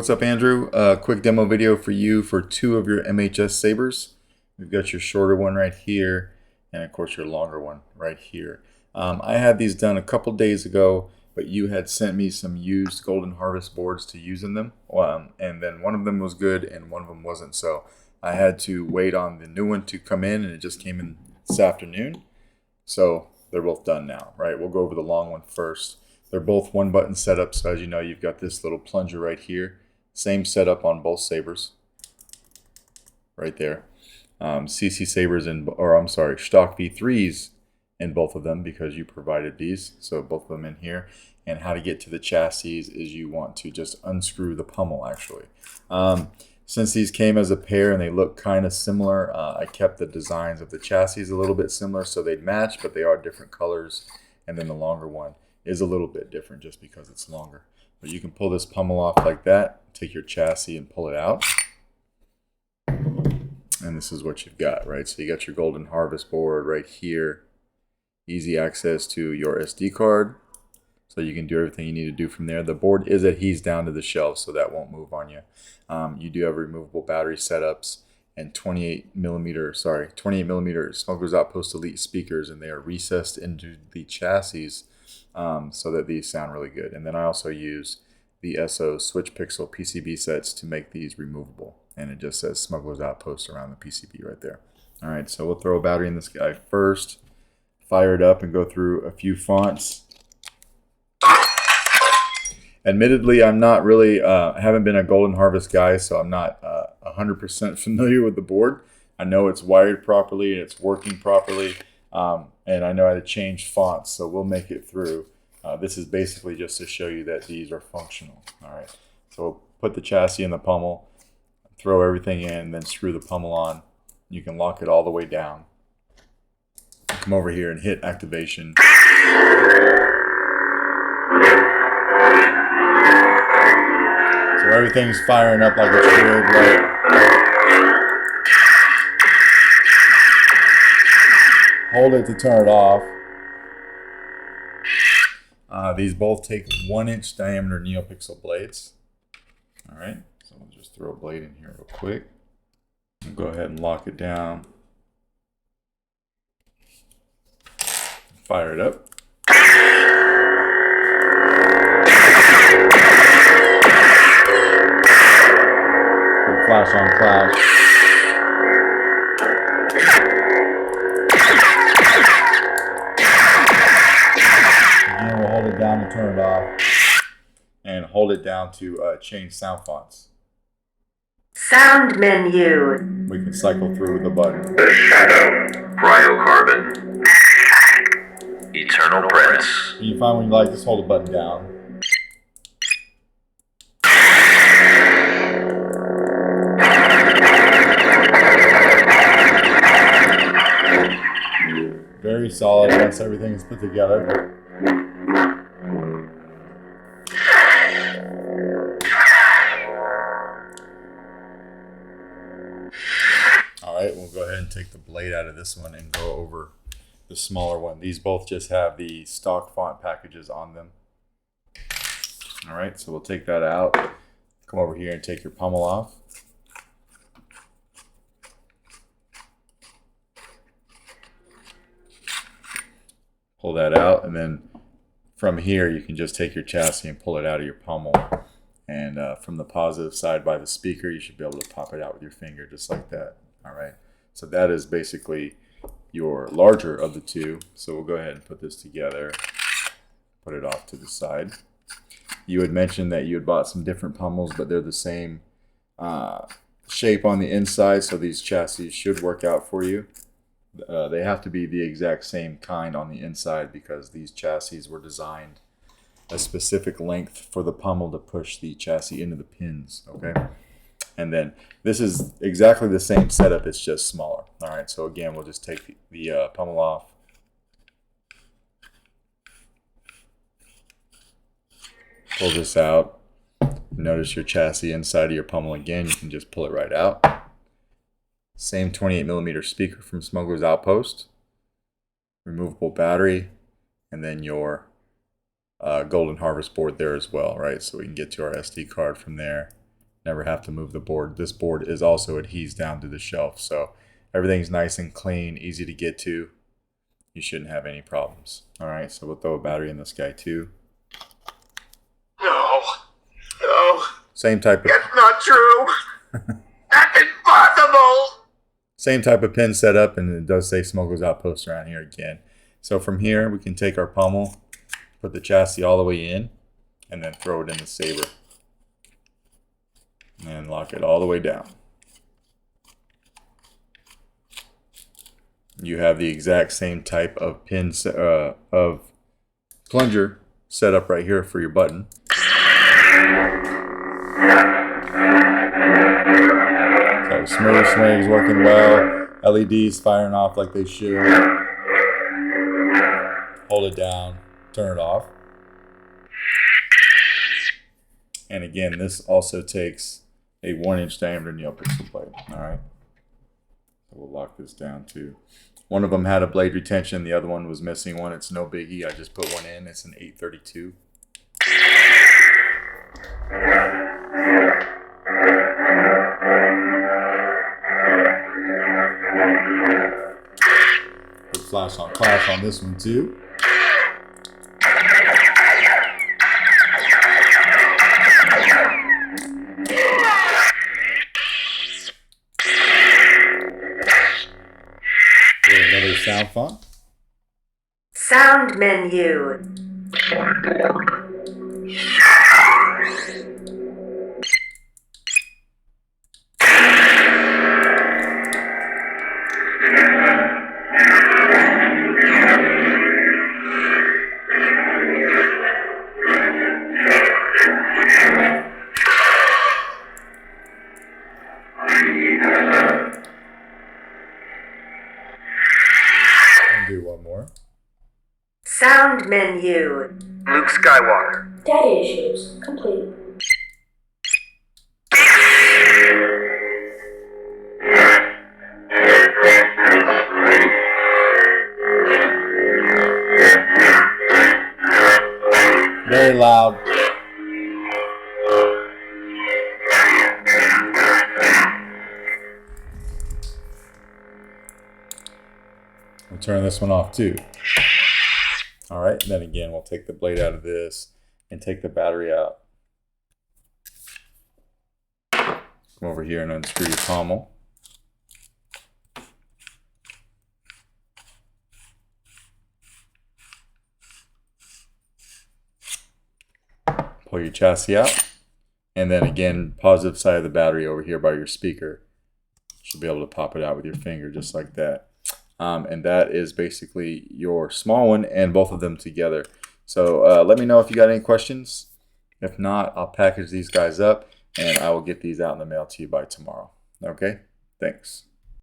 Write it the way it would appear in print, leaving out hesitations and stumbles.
What's up, Andrew? Quick demo video for you for two of your MHS sabers. We've got your shorter one right here, and of course your longer one right here. I had these done a couple days ago, but you had sent me some used Golden Harvest boards to use in them, and then one of them was good and one of them wasn't. So I had to wait on the new one to come in, and it just came in this afternoon. So they're both done now, right? We'll go over the long one first. They're both one button setup, so as you know, you've got this little plunger right here. Same setup on both sabers, right there. CC sabers stock V3's in both of them because you provided these, so both of them in here. And how to get to the chassis is you want to just unscrew the pommel actually. Since these came as a pair and they look kind of similar, I kept the designs of the chassis a little bit similar so they'd match, but they are different colors. And then the longer one is a little bit different just because it's longer. But you can pull this pommel off like that, take your chassis and pull it out. And this is what you've got, right? So you got your Golden Harvest board right here. Easy access to your SD card. So you can do everything you need to do from there. The board is adhesed down to the shelf, so that won't move on you. You do have removable battery setups and 28 millimeter Smuggler's Outpost Elite speakers, and they are recessed into the chassis so that these sound really good. And then I also use the SO Switch Pixel PCB sets to make these removable. And it just says Smuggler's Outpost around the PCB right there. All right, so we'll throw a battery in this guy first, fire it up and go through a few fonts. Admittedly, I'm not really, I haven't been a Golden Harvest guy, so I'm not 100% familiar with the board. I know it's wired properly and it's working properly, and I know how to change fonts, so we'll make it through. This is basically just to show you that these are functional. All right, so we'll put the chassis in the pommel, throw everything in, then screw the pommel on. You can lock it all the way down. Come over here and hit activation. So everything's firing up like it should, right? Hold it to turn it off. These both take 1-inch diameter NeoPixel blades. All right, so we'll just throw a blade in here real quick. And go ahead and lock it down. Fire it up. Flash on flash. Again, we'll hold it down to turn it off. And hold it down to change sound fonts. Sound menu. We can cycle through with the button. The Shadow, Cryocarbon, Eternal Prince. When you find one you like, just hold the button down. Very solid once everything is put together. Alright, we'll go ahead and take the blade out of this one and go over the smaller one. These both just have the stock font packages on them. Alright, so we'll take that out. Come over here and take your pommel off. Pull that out, and then from here you can just take your chassis and pull it out of your pommel. And from the positive side by the speaker, you should be able to pop it out with your finger just like that. All right, so that is basically your larger of the two. So we'll go ahead and put this together, put it off to the side. You had mentioned that you had bought some different pommels, but they're the same shape on the inside, so these chassis should work out for you. They have to be the exact same kind on the inside because these chassis were designed a specific length for the pommel to push the chassis into the pins, okay? And then this is exactly the same setup, it's just smaller. All right, so again, we'll just take the pommel off. Pull this out. Notice your chassis inside of your pommel again, you can just pull it right out. Same 28 millimeter speaker from Smuggler's Outpost, removable battery, and then your Golden Harvest board there as well, right? So we can get to our SD card from there never have to move the board. This board is also adhesed down to the shelf, so everything's nice and clean, easy to get to. You shouldn't have any problems. All right, so we'll throw a battery in this guy too. No. No. Same type of It's not true. That's impossible. same type of pin setup, and it does say Smokel's Outpost around here again. So from here, we can take our pommel, put the chassis all the way in, and then throw it in the saber. And lock it all the way down. You have the exact same type of pin of plunger set up right here for your button. So smooth swings working well. LEDs firing off like they should. Hold it down, turn it off. And again, this also takes a 1-inch diameter needle-pixel blade. All right, so we'll lock this down too. One of them had a blade retention, the other one was missing one. It's no biggie. I just put one in. It's an 832. Put flash on clash on this one too. Another sound font. Sound menu. Do one more. Sound menu. Luke Skywalker. Data issues complete. Very loud. We'll turn this one off too. All right, and then again, we'll take the blade out of this and take the battery out. Come over here and unscrew your pommel. Pull your chassis out. And then again, positive side of the battery over here by your speaker. Should be able to pop it out with your finger just like that. And that is basically your small one and both of them together. So let me know if you got any questions. If not, I'll package these guys up and I will get these out in the mail to you by tomorrow. Okay, thanks.